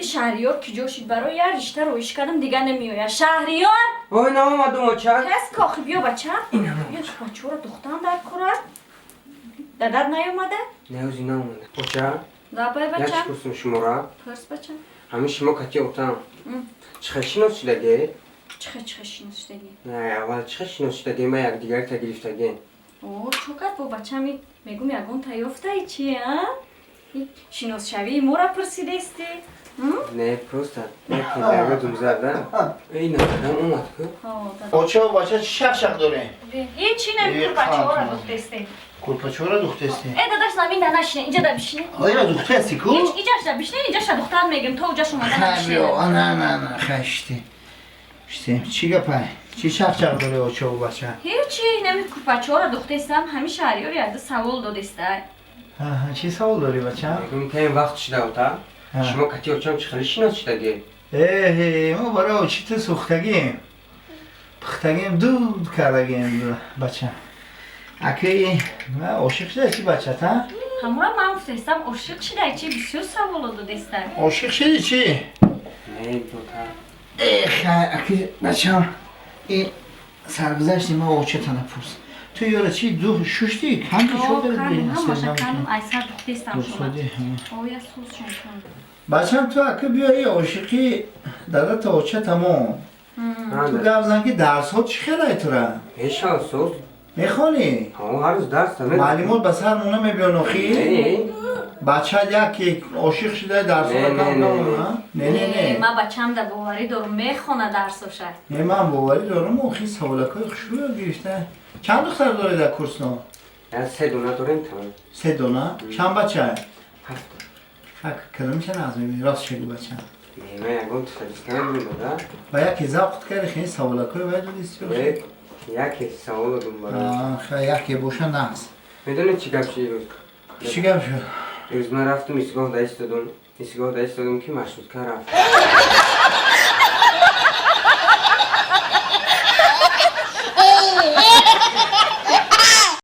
شهریار که جاشید برای یه رشته رویش کردم دیگه نمیوید. شهریار وای نامدم بچه. کس کاخی بیا بچه. بیا بچه رو دخترم در کارد. دادر نیومده؟ نه اوزی نامده بچه. لابای یک بچه. پرسم شما را. پرس بچه. همه شما کتی اوتام. چه شناسیدگی؟ چه شناسیدگی؟ نه اول چه شناسیدگی ما یک دیگر تگرفتگی. اوه چوکت با بچه میگم یگون تایفته ای چیه ها؟ شناس شوی مورا پرسیده استی؟ نه پروستا. یک دیگر دوم زدن. این نزدن اومد که. بچه و بچه چی شق داره؟ هیچی نمیکن بچه ها را دخته استی. کلپچه را دخته استی؟ ای داداش زمین در نشینه اینجا در بشینه. آیا دخته استی کو؟ اینجاش در بشینه اینجاش در دختر میگم تو اونجاش اومده نشینه. نه خشتی. چی گپه؟ چی شق داره بچه و بچه؟ هیچی نمیکن بچه ها را دخته استم همی شهریار یاد سوال داد استه. چی سوال داری بچه؟ میگم که این وقت شده اوتا. شما کتی اوتام چه شناسیدگی؟ ما برای چی تو سوختگیم؟ پختگیم دود کردگیم بچه. اکی من عاشق شده چی بچه تا؟ همون را من گفتم عاشق شده چی بسیار سوال داد استه. عاشق شدی چی؟ نه دوتا. اکی بچه این سرگذشتی ما عاشق تنفس. تو یاره چی دو شوشتی؟ کم که شد دارید هم باشه کنم ایسر دخته استم شما. آیا سوز شون کنم. بچه هم تو اکی بیایی عاشقی داده تا عاشق تمام. تو گفزن که درس ها چی خیلی تو را؟ ایشان سوز. میخوانی؟ هر روز درس دارم. معلومات به سر مونه میبیان اخی؟ نه. بچه یک عاشق شده درس ها کم دارم نه من بچه هم در باوری دارم میخونه درساشه. نه من باوری دارم اخی سوالکای خوشو رو گرفته. چند دختر داری در کورس نو؟ نه 3 دونه داریم تمام. 3 دونه؟ چند بچه؟ 7. کدام چه نظمی راست شدی بچه؟ نه من یکم تفریستان میدادم. با یکی زاقت کردی خیلی سوالکای باید رو دیستی باشه؟ یکی سوال دنبالم. خیلی یکی بوشه نهست. میدونی چی گپ شد روز؟ چی گپ شد؟ روز من رفتم ایستگاه دایستادم که مشروط کار رفت.